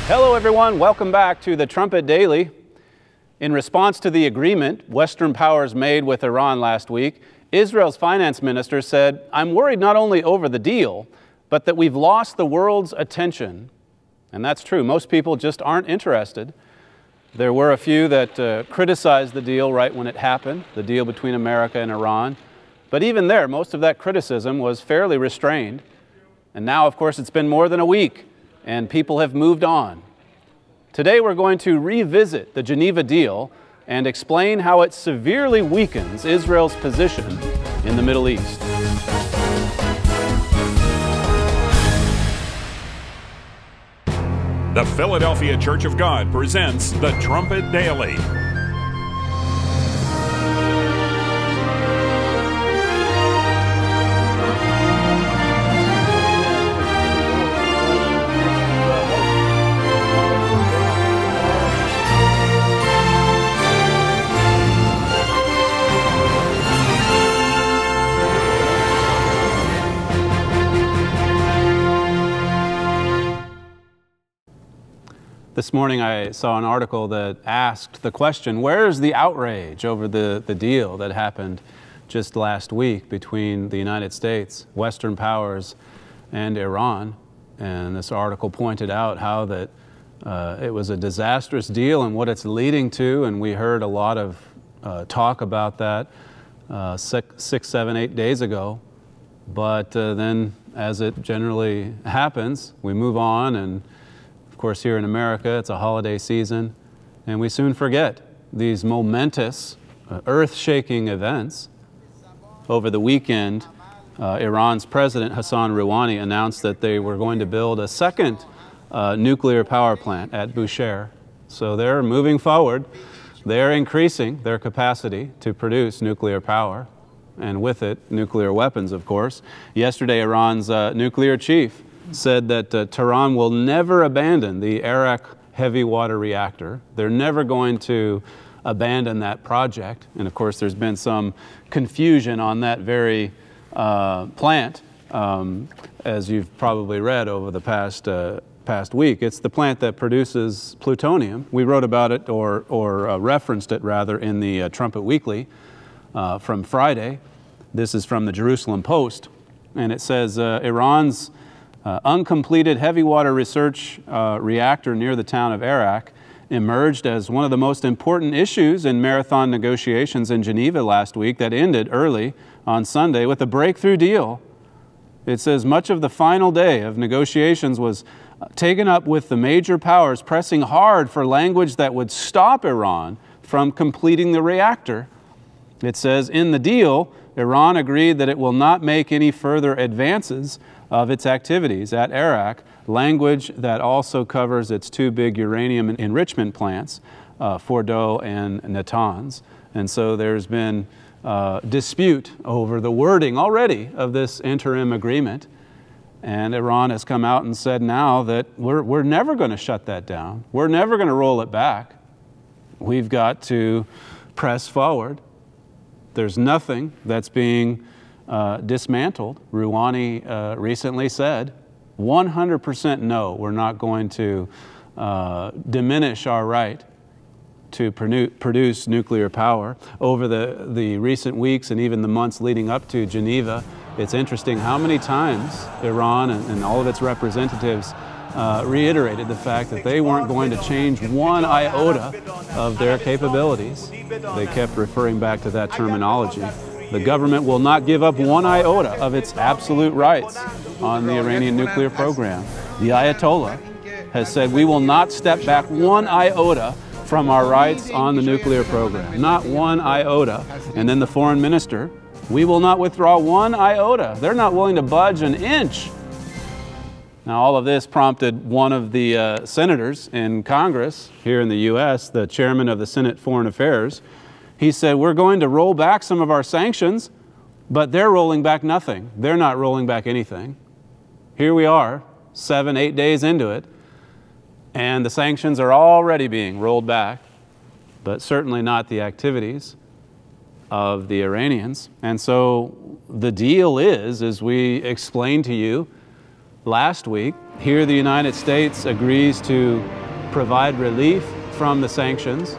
Hello everyone, welcome back to the Trumpet Daily. In response to the agreement Western powers made with Iran last week, Israel's finance minister said, "I'm worried not only over the deal, but that we've lost the world's attention." And that's true. Most people just aren't interested. There were a few that criticized the deal right when it happened, the deal between America and Iran. But even there, most of that criticism was fairly restrained. And now, of course, it's been more than a week, and people have moved on. Today, we're going to revisit the Geneva deal and explain how it severely weakens Israel's position in the Middle East. The Philadelphia Church of God presents the Trumpet Daily. This morning I saw an article that asked the question, where is the outrage over the deal that happened just last week between the United States, Western powers, and Iran? And this article pointed out how that it was a disastrous deal and what it's leading to, and we heard a lot of talk about that 6, 7, 8 days ago. But then, as it generally happens, we move on, and of course, here in America, it's a holiday season, and we soon forget these momentous, earth-shaking events. Over the weekend, Iran's President Hassan Rouhani announced that they were going to build a second nuclear power plant at Bushehr. So they're moving forward. They're increasing their capacity to produce nuclear power, and with it, nuclear weapons, of course. Yesterday, Iran's nuclear chief said that Tehran will never abandon the Arak heavy water reactor. They're never going to abandon that project. And of course, there's been some confusion on that very plant, as you've probably read over the past week. It's the plant that produces plutonium. We wrote about it, or referenced it rather, in the Trumpet Weekly from Friday. This is from the Jerusalem Post, and it says Iran's uncompleted heavy water research reactor near the town of Arak emerged as one of the most important issues in marathon negotiations in Geneva last week that ended early on Sunday with a breakthrough deal. It says much of the final day of negotiations was taken up with the major powers pressing hard for language that would stop Iran from completing the reactor. It says in the deal, Iran agreed that it will not make any further advances of its activities at Arak, language that also covers its two big uranium enrichment plants, Fordow and Natanz. And so there's been dispute over the wording already of this interim agreement. And Iran has come out and said now that we're never going to shut that down. We're never going to roll it back. We've got to press forward. There's nothing that's being dismantled. Rouhani recently said 100% no, we're not going to diminish our right to produce nuclear power. Over the recent weeks and even the months leading up to Geneva, it's interesting how many times Iran and all of its representatives reiterated the fact that they weren't going to change one iota of their capabilities. They kept referring back to that terminology. The government will not give up one iota of its absolute rights on the Iranian nuclear program. The Ayatollah has said we will not step back one iota from our rights on the nuclear program. Not one iota. And then the foreign minister, we will not withdraw one iota. They're not willing to budge an inch. Now, all of this prompted one of the senators in Congress here in the U.S., the chairman of the Senate Foreign Affairs. He said, we're going to roll back some of our sanctions, but they're rolling back nothing. They're not rolling back anything. Here we are, 7, 8 days into it, and the sanctions are already being rolled back, but certainly not the activities of the Iranians. And so the deal is, as we explained to you last week, here the United States agrees to provide relief from the sanctions.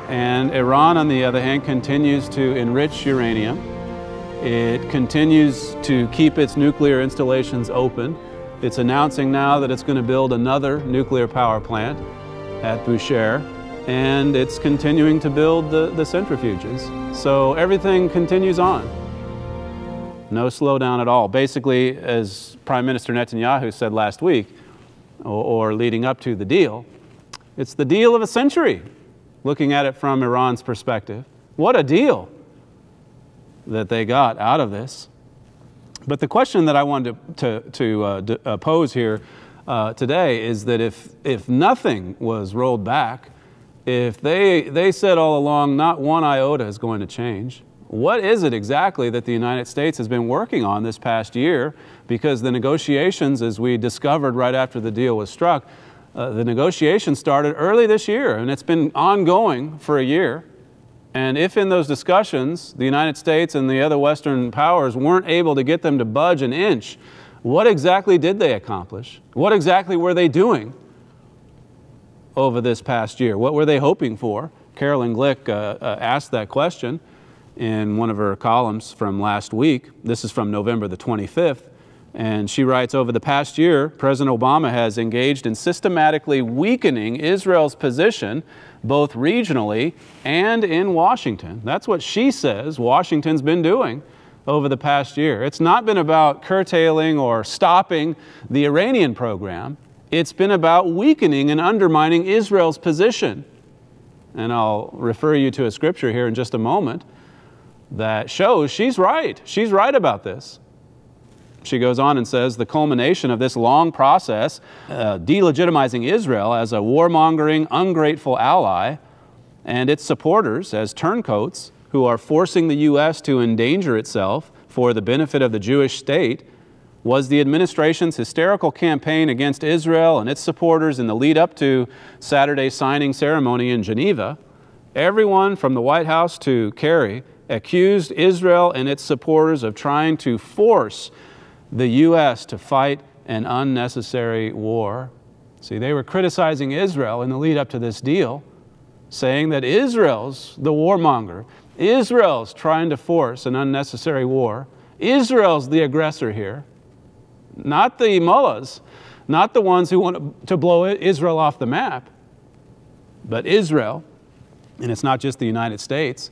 And Iran, on the other hand, continues to enrich uranium. It continues to keep its nuclear installations open. It's announcing now that it's going to build another nuclear power plant at Bushehr, and it's continuing to build the centrifuges. So everything continues on. No slowdown at all. Basically, as Prime Minister Netanyahu said last week, or leading up to the deal, it's the deal of a century, looking at it from Iran's perspective. What a deal that they got out of this. But the question that I wanted to pose here today is that if nothing was rolled back, if they said all along not one iota is going to change, what is it exactly that the United States has been working on this past year? Because the negotiations, as we discovered right after the deal was struck, the negotiations started early this year, and it's been ongoing for a year. And if in those discussions the United States and the other Western powers weren't able to get them to budge an inch, what exactly did they accomplish? What exactly were they doing over this past year? What were they hoping for? Carolyn Glick asked that question in one of her columns from last week. This is from November the 25th. And she writes, over the past year, President Obama has engaged in systematically weakening Israel's position both regionally and in Washington. That's what she says Washington's been doing over the past year. It's not been about curtailing or stopping the Iranian program. It's been about weakening and undermining Israel's position. And I'll refer you to a scripture here in just a moment that shows she's right. She's right about this. She goes on and says, the culmination of this long process, delegitimizing Israel as a warmongering, ungrateful ally, and its supporters as turncoats who are forcing the U.S. to endanger itself for the benefit of the Jewish state, was the administration's hysterical campaign against Israel and its supporters in the lead up to Saturday's signing ceremony in Geneva. Everyone from the White House to Kerry accused Israel and its supporters of trying to force the U.S. to fight an unnecessary war. See, they were criticizing Israel in the lead up to this deal, saying that Israel's the warmonger. Israel's trying to force an unnecessary war. Israel's the aggressor here, not the mullahs, not the ones who want to blow Israel off the map, but Israel. And it's not just the United States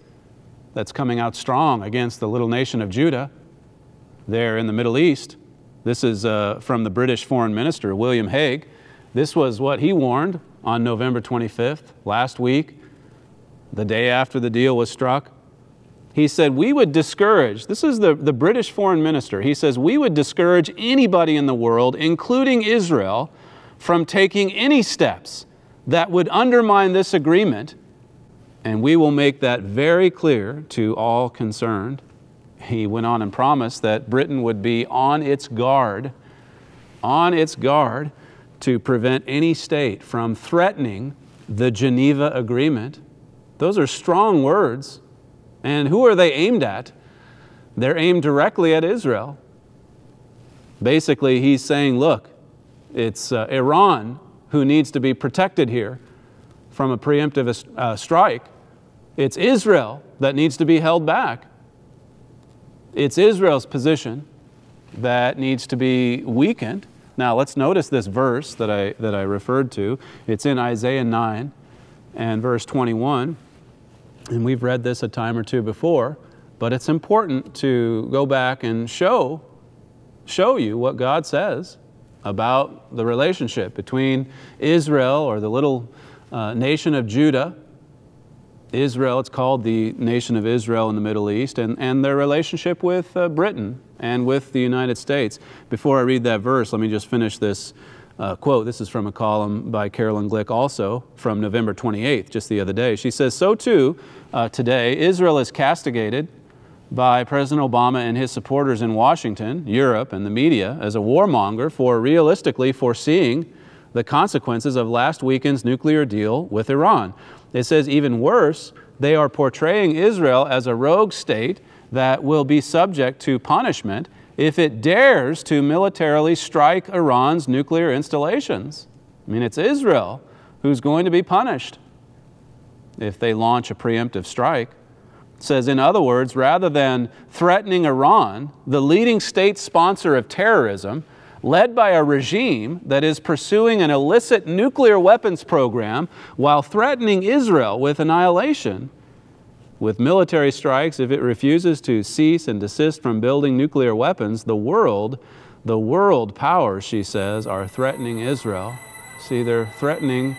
that's coming out strong against the little nation of Judah there in the Middle East. This is from the British Foreign Minister, William Hague. This was what he warned on November 25th, last week, the day after the deal was struck. He said, we would discourage, this is the British Foreign Minister, he says, we would discourage anybody in the world, including Israel, from taking any steps that would undermine this agreement, and we will make that very clear to all concerned. He went on and promised that Britain would be on its guard to prevent any state from threatening the Geneva Agreement. Those are strong words. And who are they aimed at? They're aimed directly at Israel. Basically, he's saying, look, it's Iran who needs to be protected here from a preemptive strike. It's Israel that needs to be held back. It's Israel's position that needs to be weakened. Now let's notice this verse that I referred to. It's in Isaiah 9 and verse 21. And we've read this a time or two before, but it's important to go back and show you what God says about the relationship between Israel, or the little nation of Judah. Israel, it's called the nation of Israel in the Middle East, and their relationship with Britain and with the United States. Before I read that verse, let me just finish this quote. This is from a column by Carolyn Glick, also from November 28th, just the other day. She says, so too, today, Israel is castigated by President Obama and his supporters in Washington, Europe, and the media as a warmonger for realistically foreseeing the consequences of last weekend's nuclear deal with Iran. It says, even worse, they are portraying Israel as a rogue state that will be subject to punishment if it dares to militarily strike Iran's nuclear installations. I mean, it's Israel who's going to be punished if they launch a preemptive strike. It says, in other words, rather than threatening Iran, the leading state sponsor of terrorism, led by a regime that is pursuing an illicit nuclear weapons program while threatening Israel with annihilation, with military strikes if it refuses to cease and desist from building nuclear weapons, the world powers, she says, are threatening Israel. See, they're threatening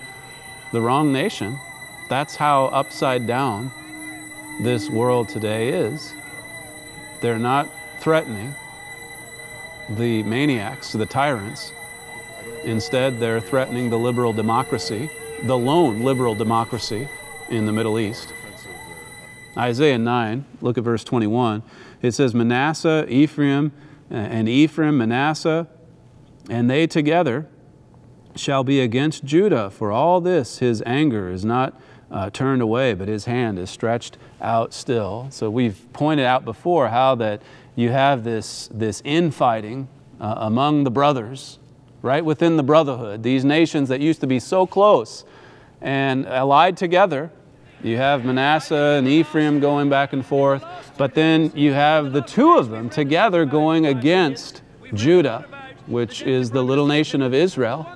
the wrong nation. That's how upside down this world today is. They're not threatening the maniacs, the tyrants. Instead, they're threatening the liberal democracy, the lone liberal democracy in the Middle East. Isaiah 9, look at verse 21. It says, Manasseh, Ephraim, Manasseh, and they together shall be against Judah. For all this, his anger is not turned away, but his hand is stretched out still. So we've pointed out before how that you have this infighting among the brothers, right within the brotherhood. These nations that used to be so close and allied together. You have Manasseh and Ephraim going back and forth, but then you have the two of them together going against Judah, which is the little nation of Israel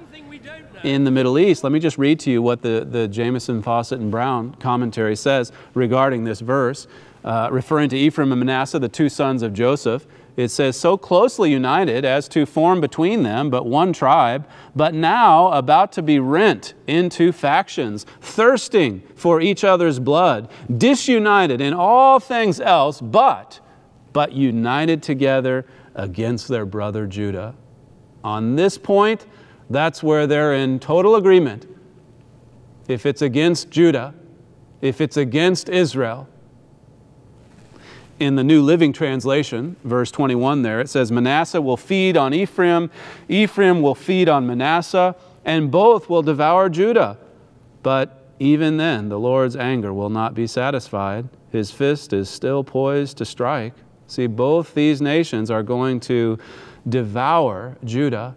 in the Middle East. Let me just read to you what the Jamieson, Fawcett, and Brown commentary says regarding this verse. Referring to Ephraim and Manasseh, the two sons of Joseph, it says, so closely united as to form between them but one tribe, but now about to be rent into factions, thirsting for each other's blood, disunited in all things else, but united together against their brother Judah. On this point, that's where they're in total agreement. If it's against Judah, if it's against Israel. In the New Living Translation, verse 21 there, it says, Manasseh will feed on Ephraim, Ephraim will feed on Manasseh, and both will devour Judah. But even then, the Lord's anger will not be satisfied. His fist is still poised to strike. See, both these nations are going to devour Judah.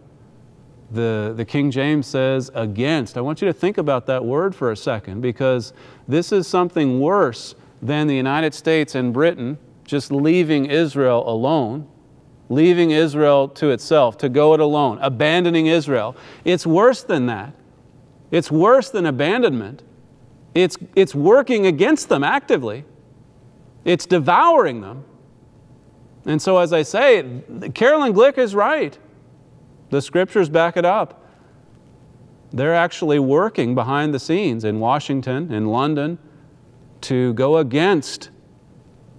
The King James says against. I want you to think about that word for a second, because this is something worse than the United States and Britain just leaving Israel alone, leaving Israel to itself, to go it alone, abandoning Israel. It's worse than that. It's worse than abandonment. It's working against them actively. It's devouring them. And so, as I say, Carolyn Glick is right. The scriptures back it up. They're actually working behind the scenes in Washington, in London, to go against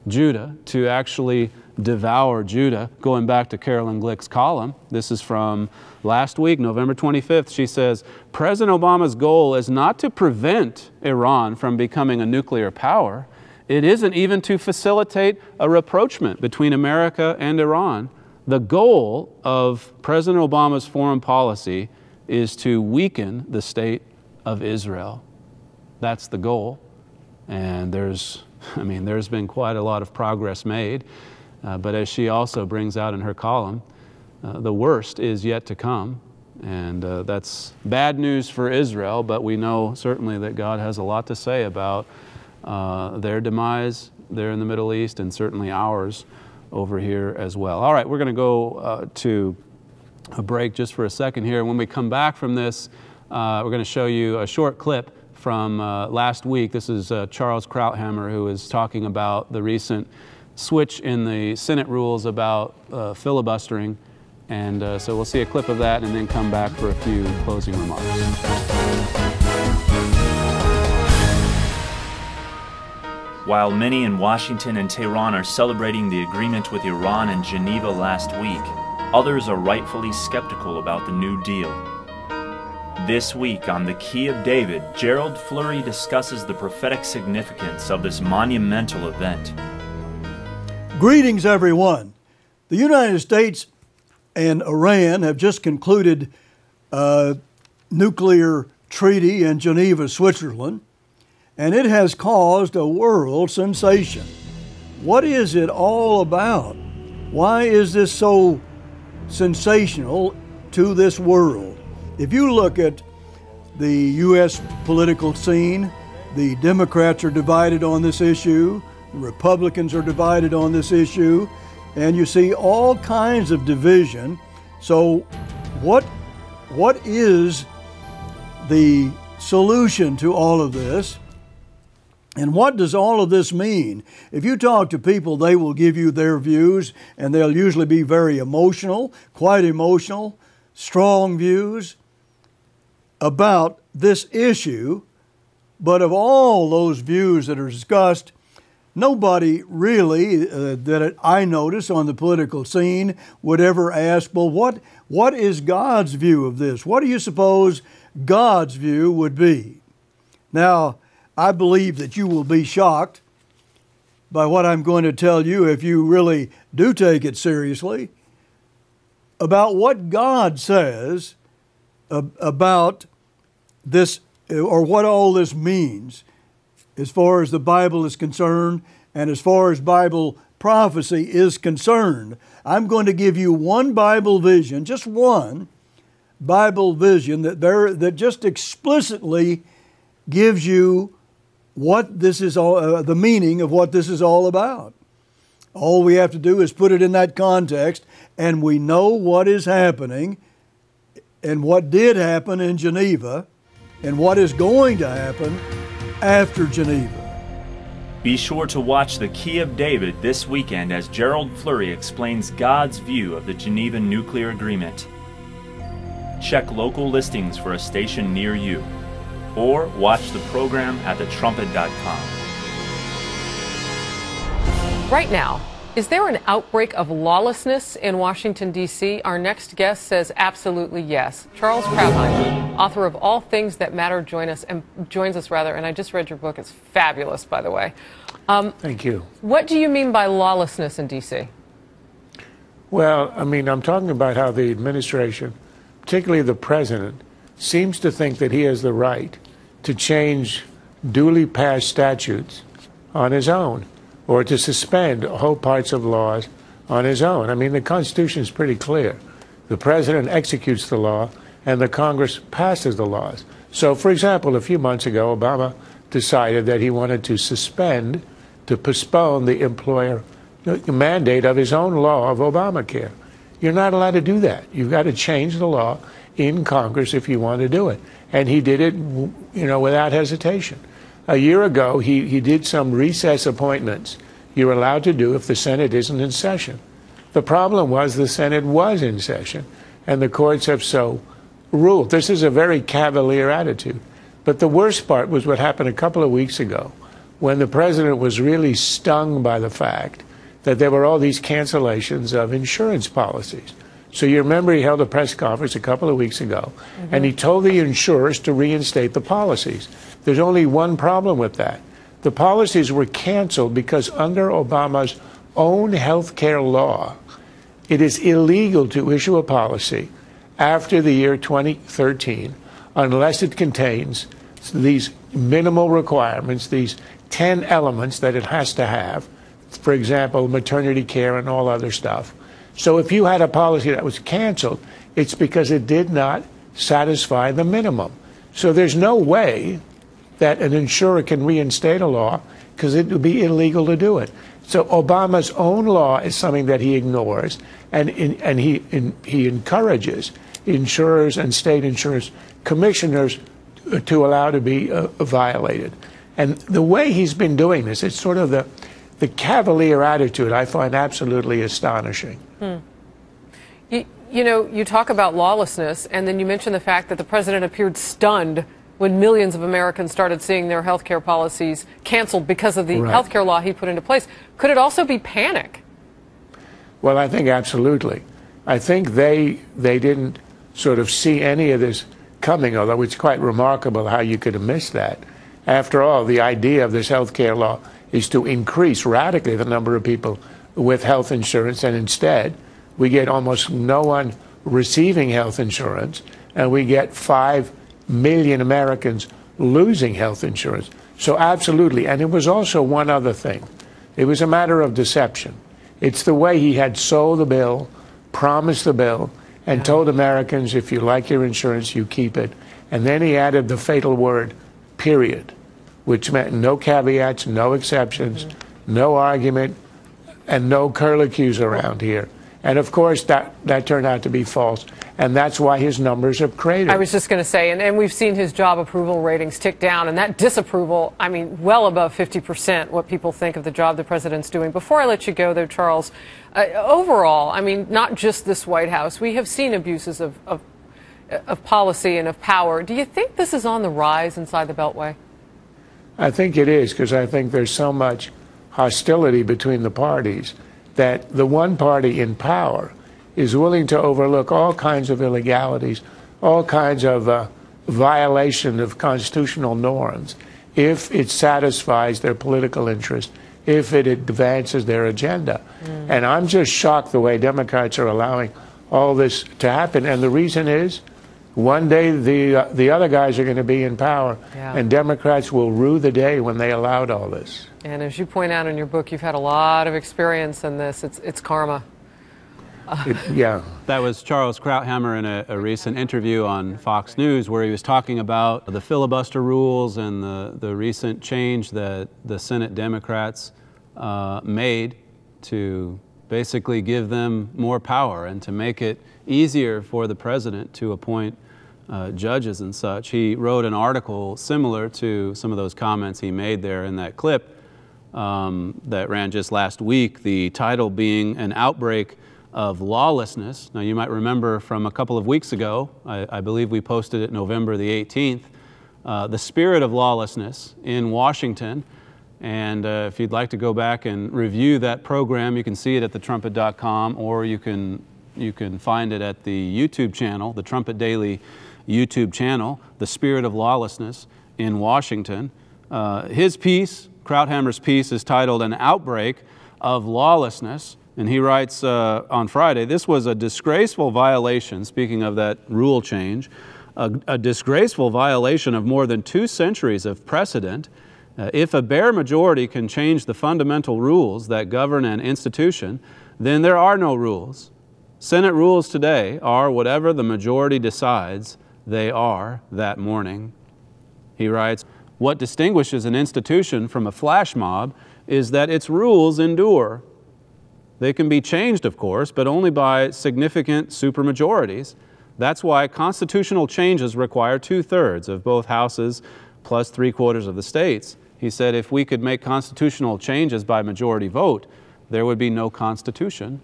Judah, to actually devour Judah. Going back to Carolyn Glick's column, this is from last week, November 25th. She says, President Obama's goal is not to prevent Iran from becoming a nuclear power. It isn't even to facilitate a rapprochement between America and Iran. The goal of President Obama's foreign policy is to weaken the state of Israel. That's the goal. And there's been quite a lot of progress made. But as she also brings out in her column, the worst is yet to come. And that's bad news for Israel, but we know certainly that God has a lot to say about their demise there in the Middle East, and certainly ours over here as well. All right, we're going to go to a break just for a second here. When we come back from this, we're going to show you a short clip from last week. This is Charles Krauthammer, who is talking about the recent switch in the Senate rules about filibustering. And so we'll see a clip of that and then come back for a few closing remarks. While many in Washington and Tehran are celebrating the agreement with Iran in Geneva last week, others are rightfully skeptical about the New Deal. This week on The Key of David, Gerald Flurry discusses the prophetic significance of this monumental event. Greetings, everyone. The United States and Iran have just concluded a nuclear treaty in Geneva, Switzerland, and it has caused a world sensation. What is it all about? Why is this so sensational to this world? If you look at the U.S. political scene. The Democrats are divided on this issue. The Republicans are divided on this issue. And you see all kinds of division. So what is the solution to all of this? And what does all of this mean? If you talk to people, they will give you their views, and they'll usually be very emotional, quite emotional, strong views about this issue. But of all those views that are discussed, nobody really that I notice on the political scene would ever ask, well, what is God's view of this? What do you suppose God's view would be? Now, I believe that you will be shocked by what I'm going to tell you if you really do take it seriously about what God says about this, or what all this means as far as the Bible is concerned and as far as Bible prophecy is concerned. I'm going to give you one Bible vision, just one Bible vision that just explicitly gives you what this is all, the meaning of what this is all about. All we have to do is put it in that context, and we know what is happening and what did happen in Geneva and what is going to happen after Geneva. Be sure to watch The Key of David this weekend as Gerald Flurry explains God's view of the Geneva nuclear agreement. Check local listings for a station near you, or watch the program at thetrumpet.com. Right now, is there an outbreak of lawlessness in Washington, D.C.? Our next guest says absolutely yes. Charles Krautheim, author of All Things That Matter, joins us, and I just read your book. It's fabulous, by the way. Thank you. What do you mean by lawlessness in D.C.? Well, I mean, I'm talking about how the administration, particularly the president, seems to think that he has the right to change duly passed statutes on his own, or to suspend whole parts of laws on his own. I mean, the Constitution is pretty clear. The president executes the law, and the Congress passes the laws. So, for example, a few months ago, Obama decided that he wanted to postpone the employer mandate of his own law of Obamacare. You're not allowed to do that. You've got to change the law in Congress if you want to do it. And he did it, without hesitation. A year ago, he did some recess appointments you're allowed to do if the Senate isn't in session. The problem was the Senate was in session, and the courts have so ruled. This is a very cavalier attitude. But the worst part was what happened a couple of weeks ago, when the president was really stung by the fact that there were all these cancellations of insurance policies. So you remember he held a press conference a couple of weeks ago, and he told the insurers to reinstate the policies. There's only one problem with that. The policies were canceled because under Obama's own health care law, it is illegal to issue a policy after the year 2013 unless it contains these minimal requirements, these 10 elements that it has to have, for example, maternity care and all other stuff. So if you had a policy that was canceled, it's because it did not satisfy the minimum. So there's no way that an insurer can reinstate a law because it would be illegal to do it. So Obama's own law is something that he ignores, and he encourages insurers and state insurance commissioners to allow to be violated. And the way he's been doing this, it's sort of the cavalier attitude I find absolutely astonishing. You talk about lawlessness, and then you mention the fact that the president appeared stunned when millions of Americans started seeing their health care policies canceled because of the health care law he put into place. Could it also be panic? Well, I think absolutely. I think they didn't sort of see any of this coming, although it's quite remarkable how you could have missed that. After all, the idea of this health care law is to increase radically the number of people with health insurance, and instead we get almost no one receiving health insurance, and we get 5 million Americans losing health insurance. So absolutely. And it was also one other thing. It was a matter of deception. It's the way he had sold the bill, promised the bill, and told Americans, if you like your insurance, you keep it. And then he added the fatal word, period, which meant no caveats, no exceptions, no argument, and no curlicues around here. And of course, that turned out to be false. And that's why his numbers have cratered. I was just going to say, and we've seen his job approval ratings tick down, and that disapproval, I mean, well above 50%, what people think of the job the president's doing. Before I let you go, though, Charles, overall, I mean, not just this White House, we have seen abuses of policy and of power. Do you think this is on the rise inside the Beltway? I think it is, because I think there's so much hostility between the parties that the one party in power is willing to overlook all kinds of illegalities, all kinds of violation of constitutional norms, if it satisfies their political interest, if it advances their agenda. And I'm just shocked the way Democrats are allowing all this to happen. And the reason is, one day the other guys are going to be in power, and Democrats will rue the day when they allowed all this. And as you point out in your book, you've had a lot of experience in this. It's karma. That was Charles Krauthammer in a recent interview on Fox News, where he was talking about the filibuster rules and the recent change that the Senate Democrats made to basically give them more power and to make it easier for the president to appoint judges and such. He wrote an article similar to some of those comments he made there in that clip that ran just last week, the title being "An Outbreak of Lawlessness." Now, you might remember from a couple of weeks ago, I believe we posted it November the 18th, the spirit of lawlessness in Washington. And if you'd like to go back and review that program, you can see it at thetrumpet.com, or you can find it at the YouTube channel, the Trumpet Daily YouTube channel, The Spirit of Lawlessness in Washington. His piece, Krauthammer's piece, is titled "An Outbreak of Lawlessness." And he writes on Friday, "This was a disgraceful violation," speaking of that rule change, a disgraceful violation of more than 2 centuries of precedent. If a bare majority can change the fundamental rules that govern an institution, then there are no rules. Senate rules today are whatever the majority decides they are that morning." He writes, "What distinguishes an institution from a flash mob is that its rules endure. They can be changed, of course, but only by significant supermajorities. That's why constitutional changes require 2/3 of both houses plus 3/4 of the states." He said if we could make constitutional changes by majority vote, there would be no Constitution.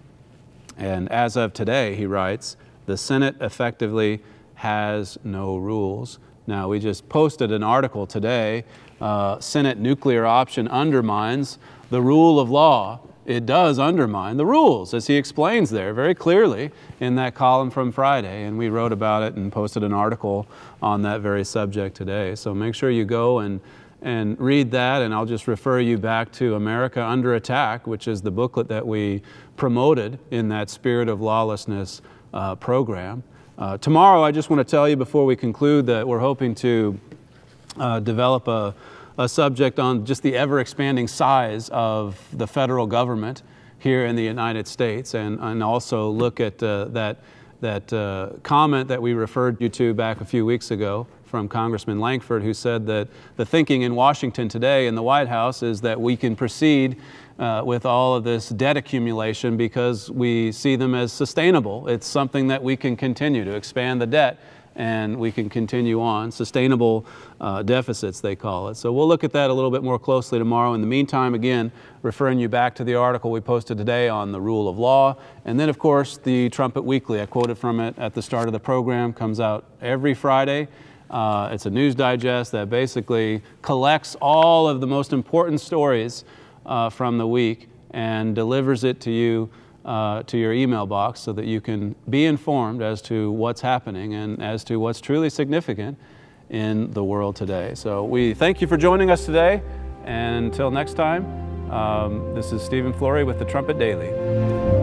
And as of today, he writes, the Senate effectively has no rules. Now, we just posted an article today, Senate nuclear option undermines the rule of law. It does undermine the rules, as he explains there very clearly in that column from Friday. And we wrote about it and posted an article on that very subject today. So make sure you go and read that, and I'll just refer you back to America Under Attack, which is the booklet that we promoted in that Spirit of Lawlessness program. Tomorrow, I just want to tell you before we conclude that we're hoping to develop a subject on just the ever-expanding size of the federal government here in the United States, and also look at that comment that we referred you to back a few weeks ago from Congressman Lankford, who said that the thinking in Washington today in the White House is that we can proceed with all of this debt accumulation because we see them as sustainable. It's something that we can continue to expand the debt, and we can continue on. Sustainable deficits, they call it. So we'll look at that a little bit more closely tomorrow. In the meantime, again, referring you back to the article we posted today on the rule of law. And then, of course, the Trumpet Weekly. I quoted from it at the start of the program. Comes out every Friday. It's a news digest that basically collects all of the most important stories from the week and delivers it to you to your email box so that you can be informed as to what's happening and as to what's truly significant in the world today. So we thank you for joining us today, and until next time, this is Stephen Flory with the Trumpet Daily.